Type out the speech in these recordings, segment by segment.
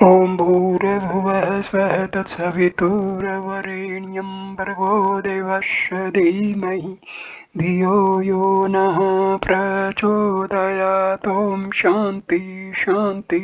ॐ भूर्भुवः स्वः तत्सवितुर्वरेण्यं भर्गो देवस्य धीमहि धियो यो नः प्रचोदयात्। ॐ शान्ति शान्ति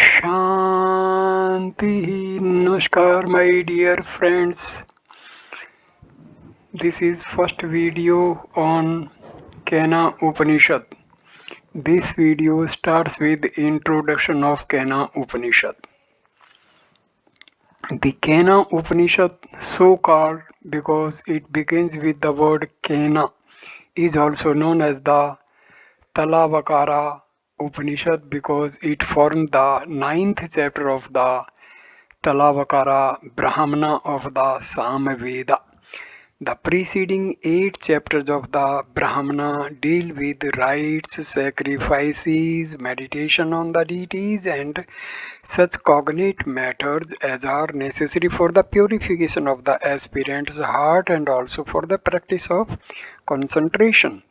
शान्ति. Namaskar my dear friends. This is first video on Kena Upanishad. This video starts with introduction of Kena Upanishad. The Kena Upanishad, so called because it begins with the word Kena, is also known as the Talavakara Upanishad because it formed the ninth chapter of the Talavakara Brahmana of the Samaveda. The preceding 8 chapters of the Brahmana deal with rites, sacrifices, meditation on the deities, and such cognate matters as are necessary for the purification of the aspirant's heart and also for the practice of concentration.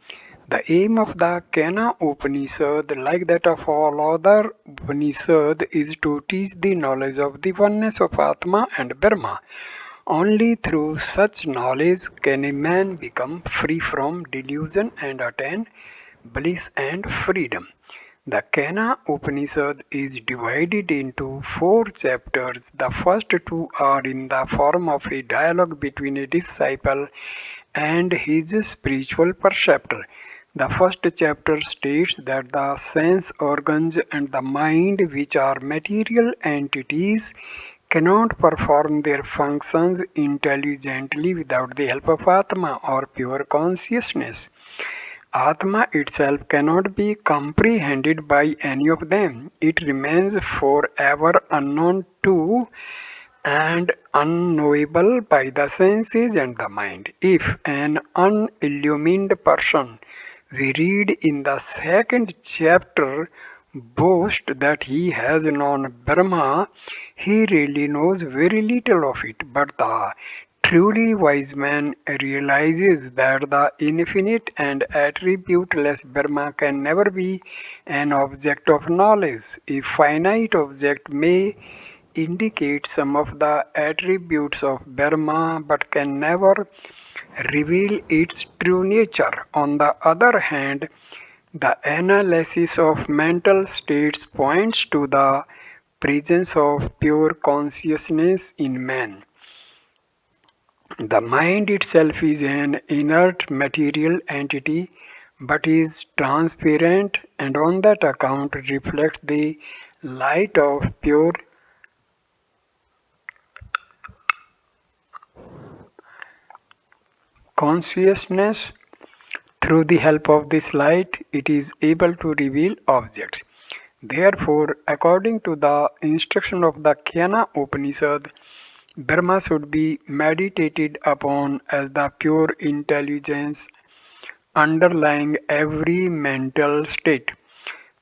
The aim of the Kena Upanishad, like that of all other Upanishad, is to teach the knowledge of the oneness of Atma and Brahma. Only through such knowledge can a man become free from delusion and attain bliss and freedom. The Kena Upanishad is divided into 4 chapters. The first 2 are in the form of a dialogue between a disciple and his spiritual preceptor. The first chapter states that the sense organs and the mind, which are material entities, cannot perform their functions intelligently without the help of Atma or pure consciousness. Atma itself cannot be comprehended by any of them. It remains forever unknown to and unknowable by the senses and the mind. If an unillumined person, we read in the second chapter, boast that he has known Brahma, he really knows very little of it. But the truly wise man realizes that the infinite and attributeless Brahma can never be an object of knowledge. A finite object may indicate some of the attributes of Brahma but can never reveal its true nature. On the other hand, the analysis of mental states points to the presence of pure consciousness in man. The mind itself is an inert material entity but is transparent and on that account reflects the light of pure consciousness. Through the help of this light, it is able to reveal objects. Therefore, according to the instruction of the Kena Upanishad, Brahma should be meditated upon as the pure intelligence underlying every mental state.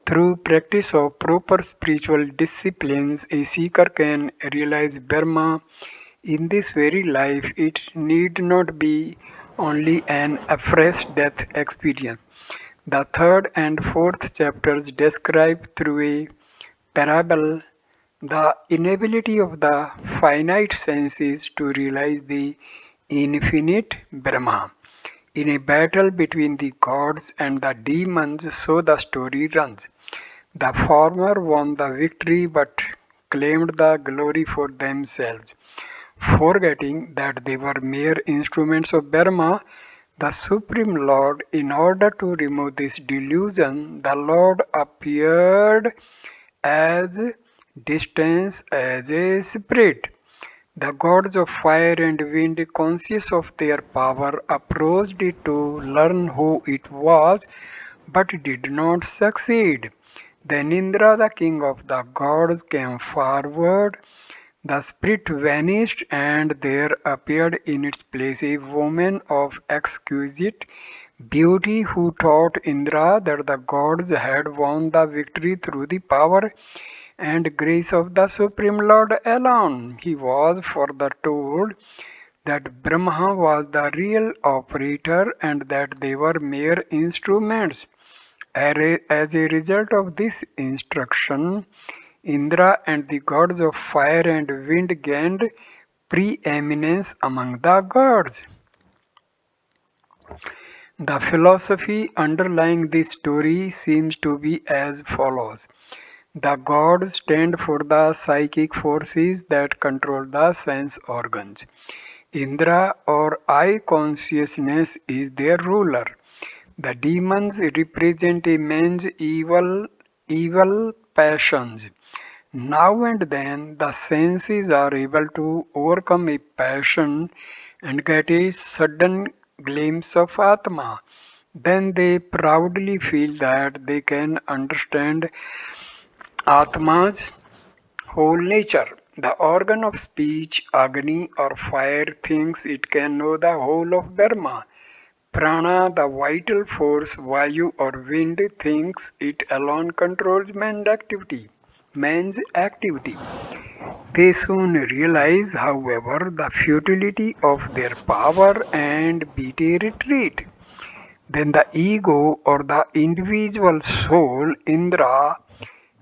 Through practice of proper spiritual disciplines, a seeker can realize Brahma in this very life. It need not be only an afresh death experience. The third and fourth chapters describe through a parable the inability of the finite senses to realize the infinite Brahma. In a battle between the gods and the demons, so the story runs. The former won the victory but claimed the glory for themselves. Forgetting that they were mere instruments of Brahma, the Supreme Lord, in order to remove this delusion, the Lord appeared as distant as a spirit. The gods of fire and wind, conscious of their power, approached it to learn who it was, but did not succeed. Then Indra, the king of the gods, came forward. The spirit vanished, and there appeared in its place a woman of exquisite beauty who taught Indra that the gods had won the victory through the power and grace of the Supreme Lord alone. He was further told that Brahma was the real operator and that they were mere instruments. As a result of this instruction, Indra and the gods of fire and wind gained preeminence among the gods. The philosophy underlying this story seems to be as follows. The gods stand for the psychic forces that control the sense organs. Indra or I consciousness is their ruler. The demons represent immense evil passions. Now and then the senses are able to overcome a passion and get a sudden glimpse of Atma. Then they proudly feel that they can understand Atma's whole nature. The organ of speech, Agni or fire, thinks it can know the whole of Dharma. Prana, the vital force, Vayu or wind, thinks it alone controls man's activity. They soon realize, however, the futility of their power and beat a retreat. Then the ego or the individual soul, Indra,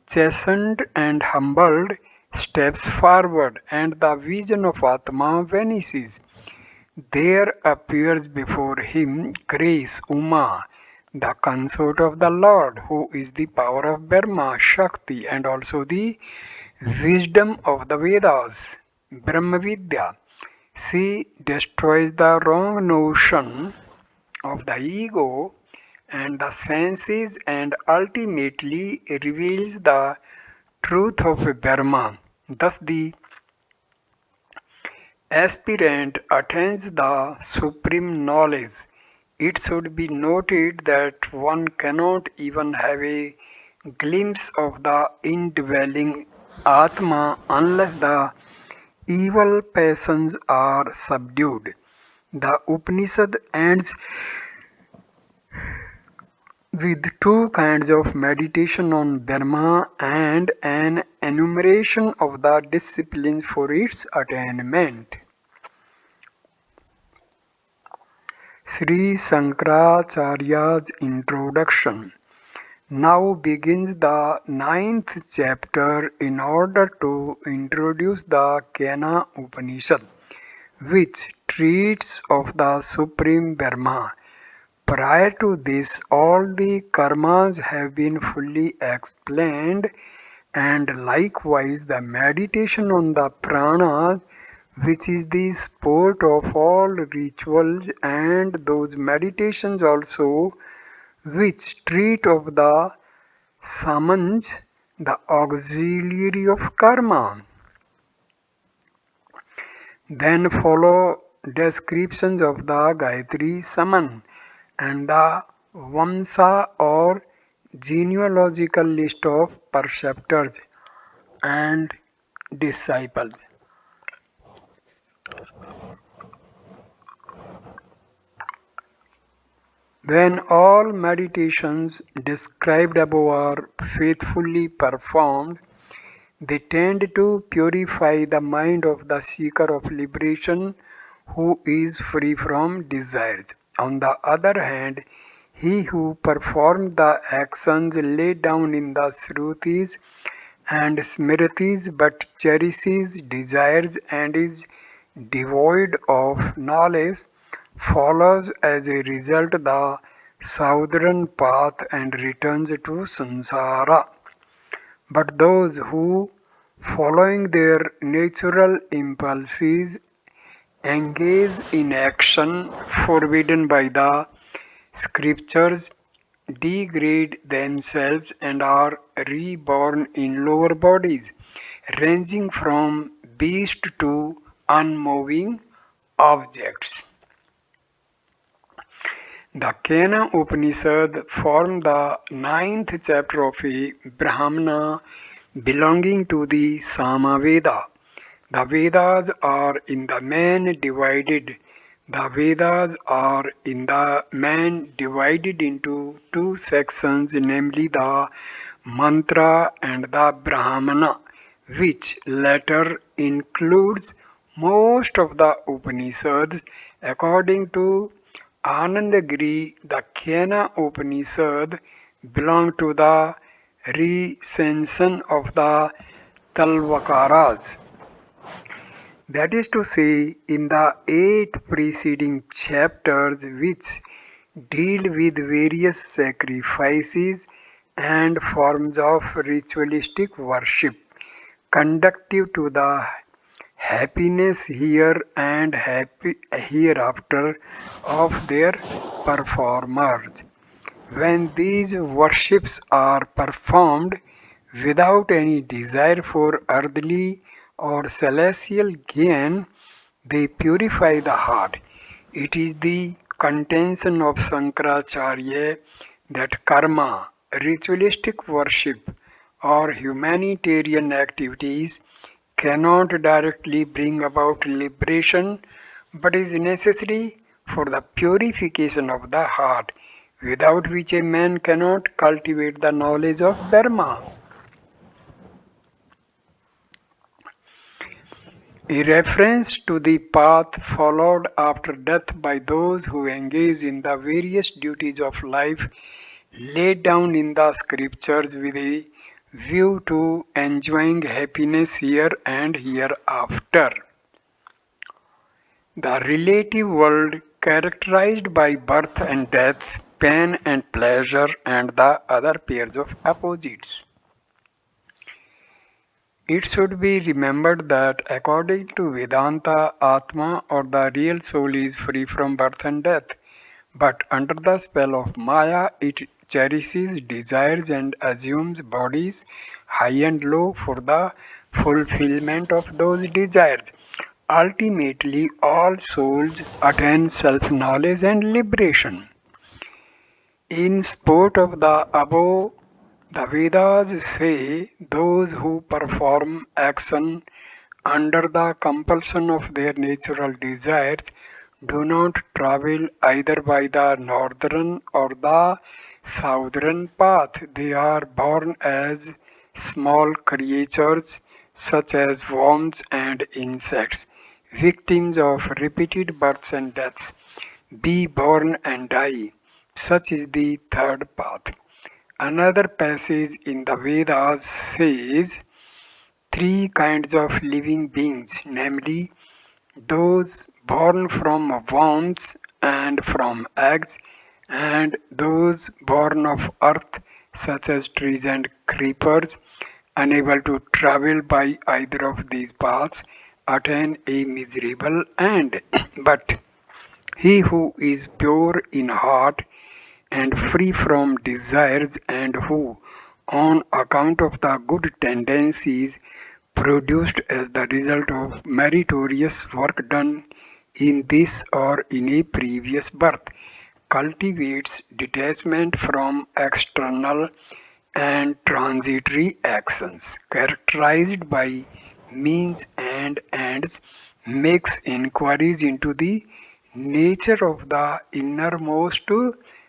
chastened and humbled, steps forward and the vision of Atma vanishes. There appears before him Grace, Uma, the consort of the Lord, who is the power of Brahma, Shakti, and also the wisdom of the Vedas, Brahmavidya. She destroys the wrong notion of the ego and the senses and ultimately reveals the truth of Brahma. Thus, the aspirant attains the supreme knowledge. It should be noted that one cannot even have a glimpse of the indwelling Atma unless the evil passions are subdued. The Upanishad ends with two kinds of meditation on Dharma and an enumeration of the disciplines for its attainment. Sri Shankaracharya's introduction now begins the ninth chapter in order to introduce the Kena Upanishad, which treats of the Supreme Brahma. Prior to this, all the karmas have been fully explained, and likewise the meditation on the prana, which is the sport of all rituals, and those meditations also which treat of the samans, the auxiliary of karma. Then follow descriptions of the Gayatri Saman and the Vamsa or genealogical list of preceptors and disciples. When all meditations described above are faithfully performed, they tend to purify the mind of the seeker of liberation who is free from desires. On the other hand, he who performs the actions laid down in the Shrutis and Smritis but cherishes desires and is devoid of knowledge follows as a result the southern path and returns to samsara. But those who, following their natural impulses, engage in action forbidden by the scriptures, degrade themselves and are reborn in lower bodies, ranging from beast to unmoving objects. The Kena Upanishad form the ninth chapter of a Brahmana belonging to the Samaveda. The Vedas are in the main divided. The Vedas are in the main divided into two sections, namely the Mantra and the Brahmana, which latter includes most of the Upanishads. According to Anandagiri, the Kena Upanishad belong to the recension of the Talvakaras. That is to say, in the 8 preceding chapters, which deal with various sacrifices and forms of ritualistic worship conducive to the happiness here and happy hereafter of their performers. When these worships are performed without any desire for earthly or celestial gain, they purify the heart. It is the contention of Sankaracharya that karma, ritualistic worship, or humanitarian activities cannot directly bring about liberation but is necessary for the purification of the heart, without which a man cannot cultivate the knowledge of Dharma. A reference to the path followed after death by those who engage in the various duties of life laid down in the scriptures with a view to enjoying happiness here and hereafter. The relative world characterized by birth and death, pain and pleasure, and the other pairs of opposites. It should be remembered that according to Vedanta, Atma or the real soul is free from birth and death, but under the spell of Maya it cherishes desires and assumes bodies high and low for the fulfillment of those desires. Ultimately, all souls attain self-knowledge and liberation. In support of the above, the Vedas say those who perform action under the compulsion of their natural desires do not travel either by the northern or the southern path. They are born as small creatures such as worms and insects, victims of repeated births and deaths. Be born and die. Such is the third path. Another passage in the Vedas says three kinds of living beings, namely those born from wombs and from eggs, and those born of earth, such as trees and creepers, unable to travel by either of these paths, attain a miserable end. But he who is pure in heart and free from desires, and who, on account of the good tendencies produced as the result of meritorious work done in this or in a previous birth, cultivates detachment from external and transitory actions, characterized by means and ends, makes inquiries into the nature of the innermost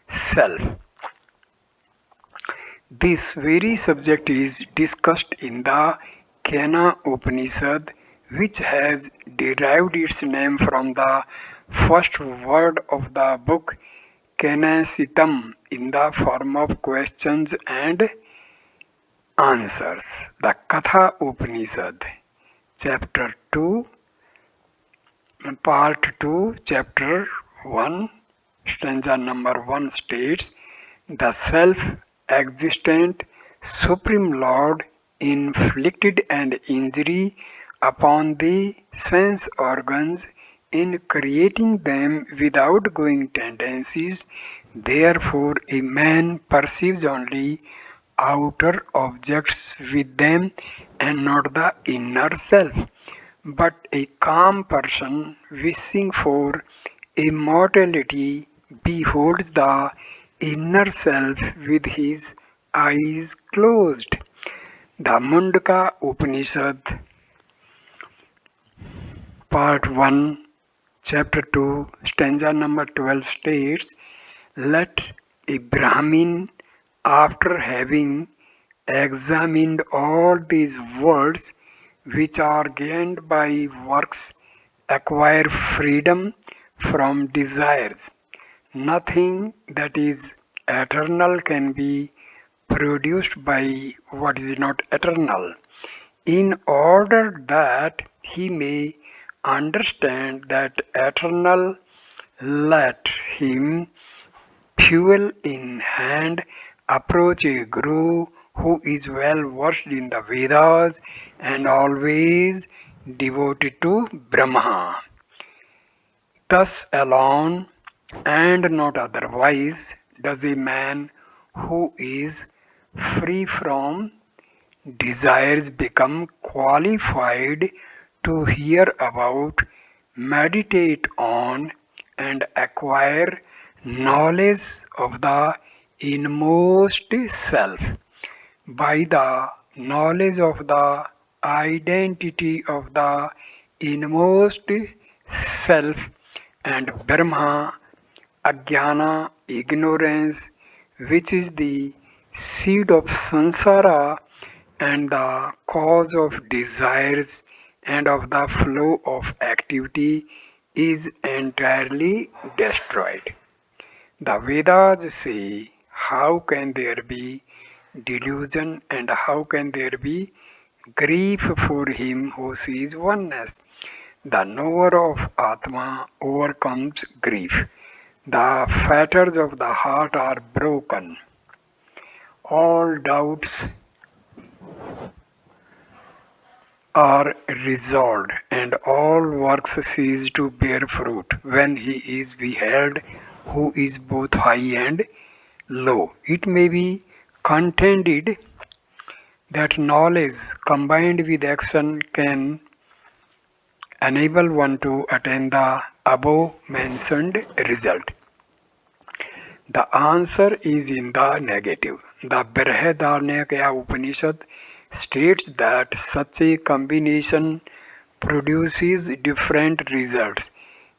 self. This very subject is discussed in the Kena Upanishad, which has derived its name from the first word of the book Kenasitam in the form of questions and answers. The Katha Upanishad, Chapter 2, Part 2, Chapter 1, stanza number 1 states, the self-existent Supreme Lord inflicted an injury upon the sense organs in creating them with outgoing tendencies. Therefore, a man perceives only outer objects with them and not the inner self. But a calm person wishing for immortality beholds the inner self with his eyes closed. The Mundaka Upanishad, Part 1, Chapter 2, stanza number 12 states, let a Brahmin, after having examined all these worlds which are gained by works, acquire freedom from desires. Nothing that is eternal can be produced by what is not eternal. in order that he may understand that eternal. Let him, fuel in hand, approach a guru who is well versed in the Vedas and always devoted to Brahma. Thus alone, and not otherwise, does a man who is free from desires become qualified to hear about, meditate on, and acquire knowledge of the inmost self. By the knowledge of the identity of the inmost self and Brahma, Ajnana, ignorance, which is the seed of samsara and the cause of desires and of the flow of activity, is entirely destroyed. The Vedas say, how can there be delusion and how can there be grief for him who sees oneness? The knower of Atma overcomes grief. The fetters of the heart are broken. All doubts are resolved, and all works cease to bear fruit when he is beheld who is both high and low. It may be contended that knowledge combined with action can enable one to attain the above mentioned result. The answer is in the negative. The Brihadaranyaka Upanishad states that such a combination produces different results.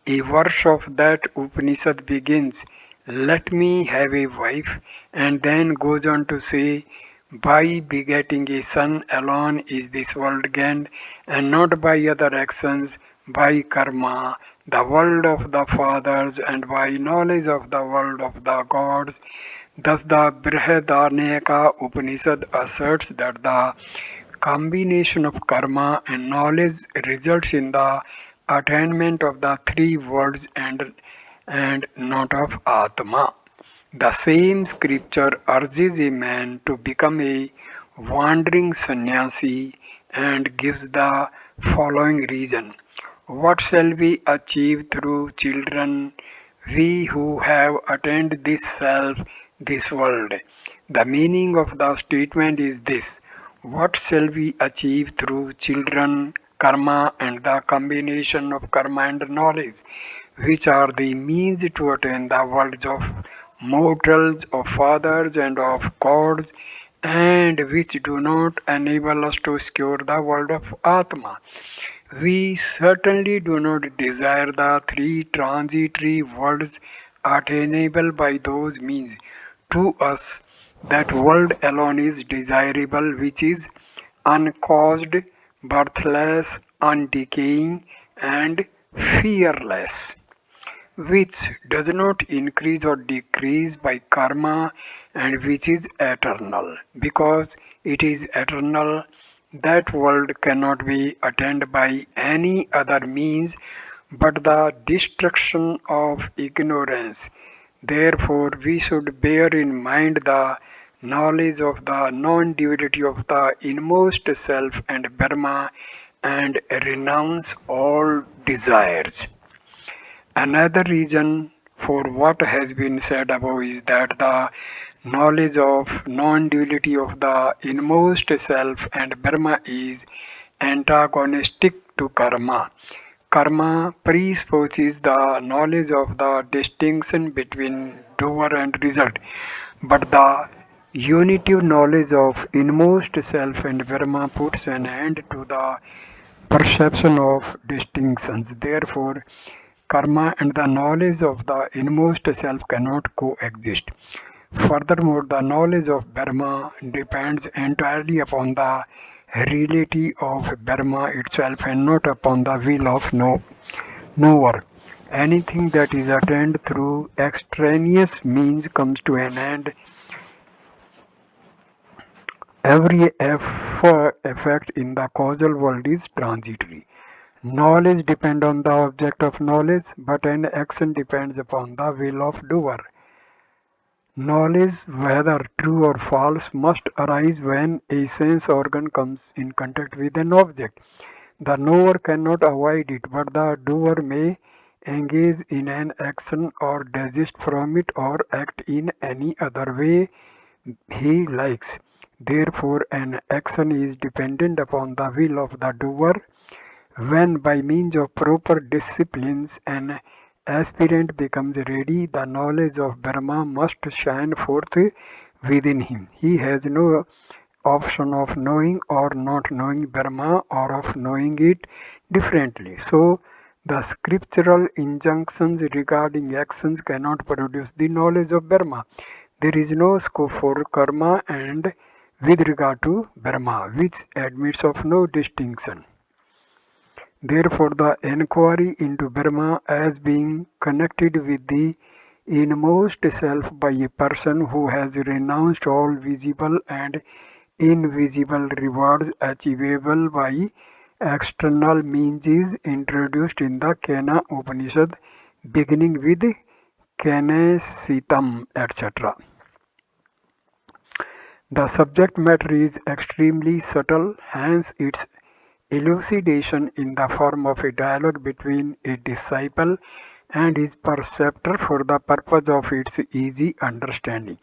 A verse of that Upanishad begins, "Let me have a wife," and then goes on to say, "By begetting a son alone is this world gained, and not by other actions, by karma, the world of the fathers, and by knowledge of the world of the gods." Thus, the Brihadaranyaka Upanishad asserts that the combination of karma and knowledge results in the attainment of the three worlds and not of Atma. The same scripture urges a man to become a wandering sannyasi and gives the following reason. What shall we achieve through children, we who have attained this self, this world? The meaning of the statement is this: what shall we achieve through children, karma, and the combination of karma and knowledge, which are the means to attain the worlds of mortals, of fathers, and of gods, and which do not enable us to secure the world of Atma? We certainly do not desire the three transitory worlds attainable by those means. To us, that world alone is desirable, which is uncaused, birthless, undecaying, and fearless, which does not increase or decrease by karma, and which is eternal. Because it is eternal, that world cannot be attained by any other means but the destruction of ignorance. Therefore, we should bear in mind the knowledge of the non-duality of the inmost self and Brahma and renounce all desires. Another reason for what has been said above is that the knowledge of non-duality of the inmost self and Brahma is antagonistic to karma. Karma presupposes the knowledge of the distinction between doer and result, but the unitive knowledge of inmost self and Brahma puts an end to the perception of distinctions. Therefore, karma and the knowledge of the inmost self cannot coexist. Furthermore, the knowledge of Brahma depends entirely upon the reality of Brahma itself and not upon the will of knower. Anything that is attained through extraneous means comes to an end Every effect in the causal world is transitory. Knowledge depends on the object of knowledge, but an action depends upon the will of doer. Knowledge, whether true or false, must arise when a sense organ comes in contact with an object. The knower cannot avoid it, but the doer may engage in an action or desist from it or act in any other way he likes. Therefore, an action is dependent upon the will of the doer. When by means of proper disciplines an aspirant becomes ready, the knowledge of Brahma must shine forth within him. He has no option of knowing or not knowing Brahma or of knowing it differently. So, the scriptural injunctions regarding actions cannot produce the knowledge of Brahma. There is no scope for karma and with regard to Brahma, which admits of no distinction. Therefore, the enquiry into Brahma as being connected with the inmost self by a person who has renounced all visible and invisible rewards achievable by external means is introduced in the Kena Upanishad, beginning with Kenesitam, etc. The subject matter is extremely subtle, hence its elucidation in the form of a dialogue between a disciple and his preceptor for the purpose of its easy understanding.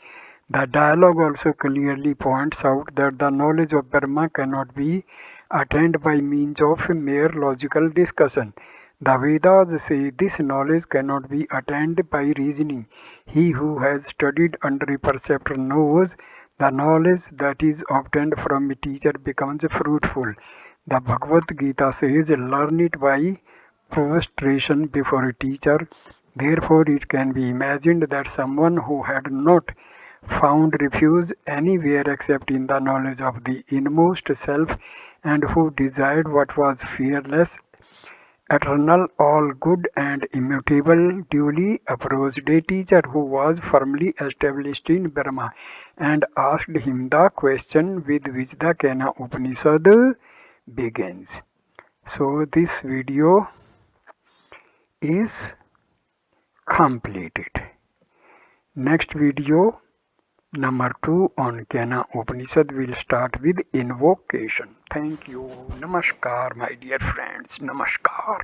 The dialogue also clearly points out that the knowledge of Brahma cannot be attained by means of mere logical discussion. The Vedas say this knowledge cannot be attained by reasoning. He who has studied under a preceptor knows the knowledge that is obtained from a teacher becomes fruitful. The Bhagavad Gita says, learn it by prostration before a teacher. Therefore, it can be imagined that someone who had not found refuge anywhere except in the knowledge of the inmost self and who desired what was fearless, eternal, all good and immutable, duly approached a teacher who was firmly established in Brahma and asked him the question with which the Kena Upanishad begins. So this video is completed. Next video number 2 on Kena Upanishad will start with invocation. Thank you. Namaskar, my dear friends. Namaskar.